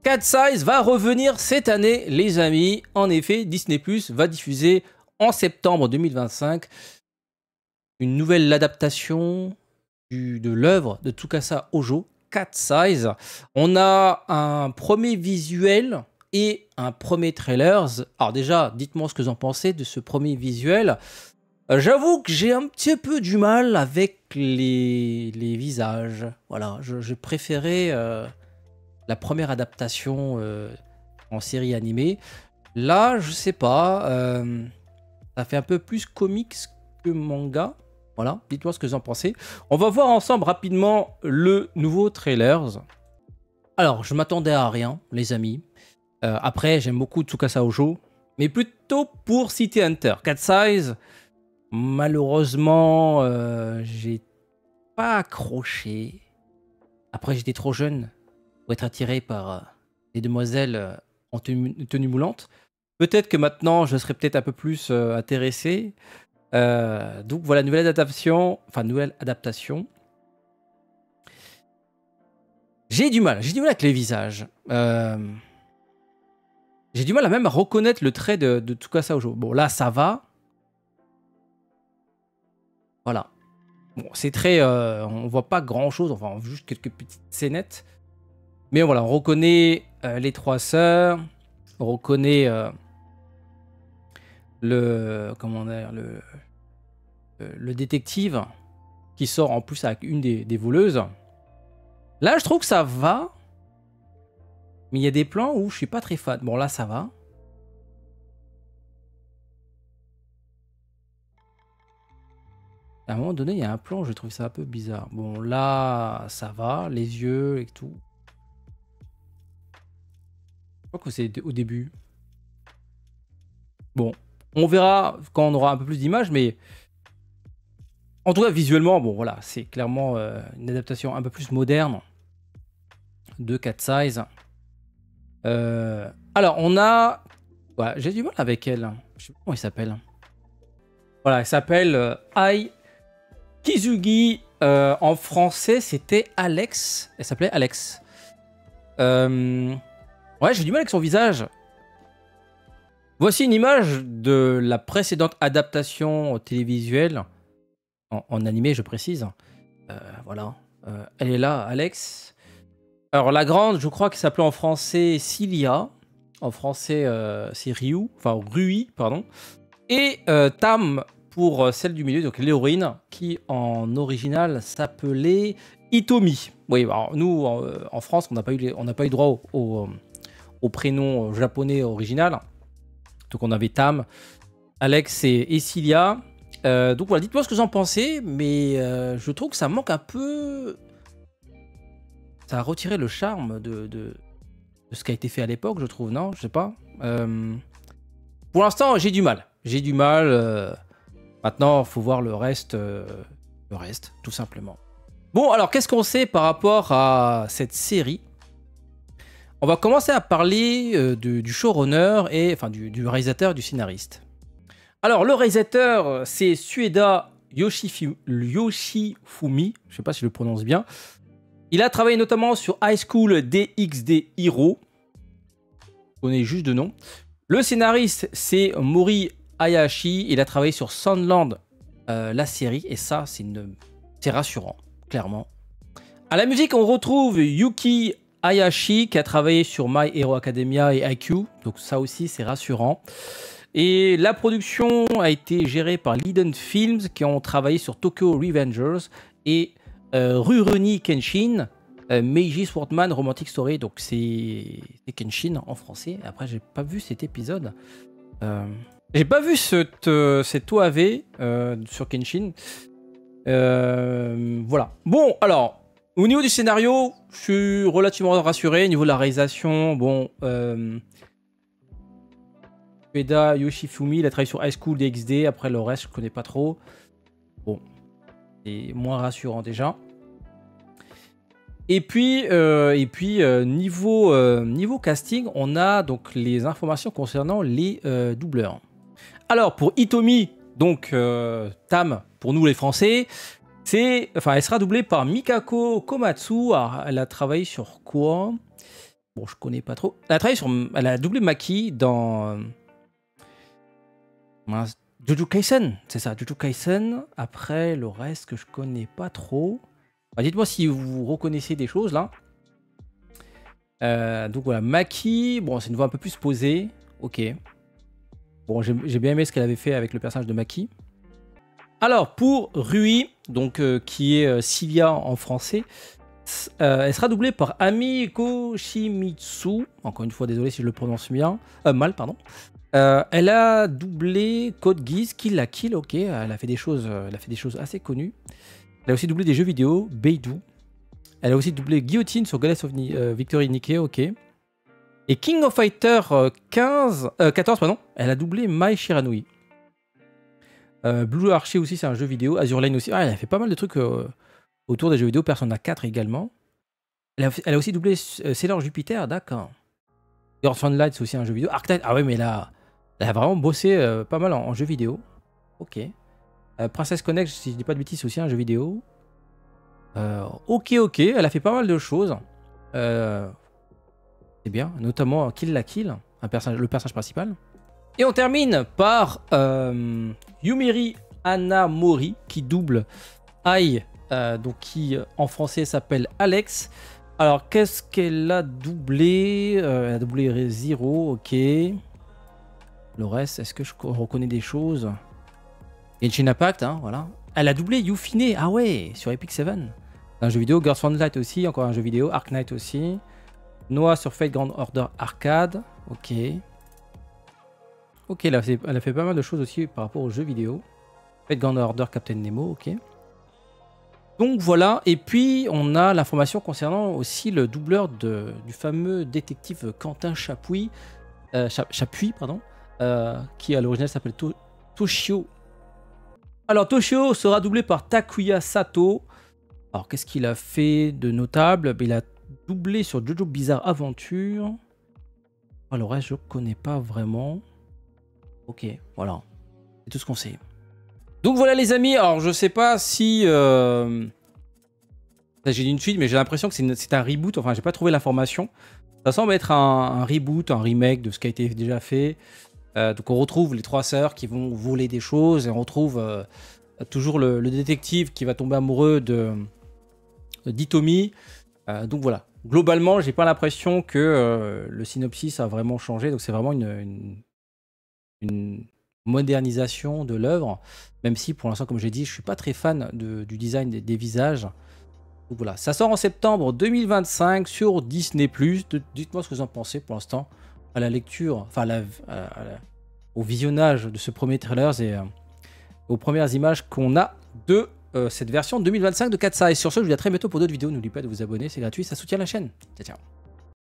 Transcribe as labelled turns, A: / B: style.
A: Cat Size va revenir cette année, les amis. En effet, Disney Plus va diffuser en septembre 2025 une nouvelle adaptation de l'œuvre de Tsukasa Ojo, Cat Size. On a un premier visuel et un premier trailer. Alors déjà, dites-moi ce que vous en pensez de ce premier visuel. J'avoue que j'ai un petit peu du mal avec les visages. Voilà, je préférais la première adaptation en série animée. Là, je sais pas, ça fait un peu plus comics que manga. Voilà, dites-moi ce que vous en pensez. On va voir ensemble rapidement le nouveau trailer. Alors, je m'attendais à rien, les amis. Après, j'aime beaucoup Tsukasa Ojo, mais plutôt pour City Hunter. Cat Size, malheureusement, j'ai pas accroché. Après, j'étais trop jeune pour être attiré par les demoiselles en tenue moulante. Peut-être que maintenant, je serais peut-être un peu plus intéressé. Donc voilà, nouvelle adaptation. J'ai du mal avec les visages. J'ai du mal à même reconnaître le trait de Tsukasa Ojo. Bon, là, ça va. Voilà. Bon, c'est très... on voit pas grand-chose, enfin, on voit juste quelques petites scénettes. Mais voilà, on reconnaît les trois sœurs. On reconnaît le détective qui sort en plus avec une des voleuses. Là, je trouve que ça va. Mais il y a des plans où je suis pas très fan. Bon, là, ça va. À un moment donné, il y a un plan, je trouve ça un peu bizarre. Bon, là, ça va. Les yeux et tout. Je crois que c'est au début. Bon, on verra quand on aura un peu plus d'images, mais en tout cas, visuellement, bon, voilà, c'est clairement une adaptation un peu plus moderne de Cat Size. Alors, on a... Ouais, j'ai du mal avec elle. Je sais pas comment il s'appelle. Voilà, elle s'appelle Ai Kizugi. En français, c'était Alex. Elle s'appelait Alex. Ouais, j'ai du mal avec son visage. Voici une image de la précédente adaptation télévisuelle. En animé, je précise. Voilà. Elle est là, Alex. Alors, la grande, je crois qu'elle s'appelait en français Cilia. En français, c'est Ryu. Enfin, Rui, pardon. Et Tam pour celle du milieu, donc l'héroïne, qui en original s'appelait Hitomi. Oui, alors nous, en France, on n'a pas eu droit au prénom japonais original. Donc on avait Tam, Alex et Cilia. Donc voilà, dites-moi ce que vous en pensez, mais je trouve que ça manque un peu... Ça a retiré le charme de ce qui a été fait à l'époque, je trouve, non? Je sais pas. Pour l'instant, j'ai du mal. Maintenant, il faut voir le reste, tout simplement. Bon, alors, qu'est-ce qu'on sait par rapport à cette série? On va commencer à parler du showrunner et enfin du réalisateur, du scénariste. Alors, le réalisateur, c'est Sueda Yoshifumi. Je sais pas si je le prononce bien. Il a travaillé notamment sur High School DxD Hero. Je connais juste de nom. Le scénariste, c'est Mori Hayashi. Il a travaillé sur Sandland, la série. Et ça, c'est rassurant, clairement. À la musique, on retrouve Yuki Hayashi, qui a travaillé sur My Hero Academia et IQ. Donc ça aussi, c'est rassurant. Et la production a été gérée par Liden Films, qui ont travaillé sur Tokyo Revengers et Rurouni Kenshin, Meiji Swordman Romantic Story. Donc c'est Kenshin en français. Après, j'ai pas vu cet épisode. J'ai pas vu cet OAV sur Kenshin. Voilà. Bon, alors, au niveau du scénario, je suis relativement rassuré. Au niveau de la réalisation, bon... Ueda Yoshifumi, il a travaillé sur High School DxD. Après, le reste, je connais pas trop. Bon, c'est moins rassurant déjà. Et puis, niveau casting, on a donc les informations concernant les doubleurs. Alors, pour Hitomi, donc Tam, pour nous les Français, elle sera doublée par Mikako Komatsu. Alors, elle a travaillé sur quoi? Bon, je connais pas trop. Elle a doublé Maki dans Jujutsu Kaisen, c'est ça, Jujutsu Kaisen. Après, le reste que je connais pas trop. Dites-moi si vous reconnaissez des choses là. Donc voilà, Maki, bon, c'est une voix un peu plus posée. Ok. Bon, j'ai bien aimé ce qu'elle avait fait avec le personnage de Maki. Alors, pour Rui, donc, qui est Sylvia en français, elle sera doublée par Ami Koshimitsu. Encore une fois, désolé si je le prononce mal, pardon. Elle a doublé Code Geass, Kill la Kill, ok. Elle a fait des choses assez connues. Elle a aussi doublé des jeux vidéo, Beidou. Elle a aussi doublé Guillotine sur Goddess of Victory Nikkei, ok. Et King of Fighter 14, pardon, elle a doublé Mai Shiranui. Blue Archie aussi, c'est un jeu vidéo. Azure Lane aussi. Ah, elle a fait pas mal de trucs autour des jeux vidéo. Persona 4 également. Elle a aussi doublé Sailor Jupiter, d'accord. Girls Light, c'est aussi un jeu vidéo. Arctide, ah ouais, mais elle a vraiment bossé pas mal en jeu vidéo. Ok. Princess Connect, si je dis pas de bêtises, c'est aussi un jeu vidéo. Ok, elle a fait pas mal de choses. C'est bien, notamment Kill la Kill, le personnage principal. Et on termine par Yumiri Hanamori qui double Ai, donc qui en français s'appelle Alex. Alors qu'est-ce qu'elle a doublé? Elle a doublé Zero, ok. Le reste, est-ce que je reconnais des choses? Genshin Impact, hein, voilà. Elle a doublé Yufine, ah ouais, sur Epic 7. Un jeu vidéo, Girls Light aussi, encore un jeu vidéo, Ark Knight aussi. Noah sur Fate Grand Order Arcade, ok. Ok, elle a fait pas mal de choses aussi par rapport aux jeux vidéo. Fate Grand Order Captain Nemo, ok. Donc voilà, et puis on a l'information concernant aussi le doubleur du fameux détective Quentin Chapuis, pardon, qui à l'original s'appelle Toshio. Alors Toshio sera doublé par Takuya Sato. Alors qu'est-ce qu'il a fait de notable? Il a doublé sur Jojo Bizarre Adventure. Alors le reste je connais pas vraiment. Ok, voilà. C'est tout ce qu'on sait. Donc voilà les amis, alors je sais pas si... J'ai dit une suite, mais j'ai l'impression que c'est un reboot. Enfin, j'ai pas trouvé l'information. Ça semble être un reboot, un remake de ce qui a été déjà fait. Donc on retrouve les trois sœurs qui vont voler des choses. Et on retrouve toujours le détective qui va tomber amoureux d'Itomi. Donc voilà. Globalement, j'ai pas l'impression que le synopsis a vraiment changé. Donc c'est vraiment une modernisation de l'œuvre, même si pour l'instant, comme j'ai dit, je suis pas très fan du design des visages. Donc voilà, ça sort en septembre 2025 sur Disney+. Dites-moi ce que vous en pensez pour l'instant à la lecture, enfin au visionnage de ce premier trailer et aux premières images qu'on a de cette version 2025 de Cat's Eyes. Sur ce, je vous dis à très bientôt pour d'autres vidéos. N'oubliez pas de vous abonner, c'est gratuit, ça soutient la chaîne. Ciao, ciao.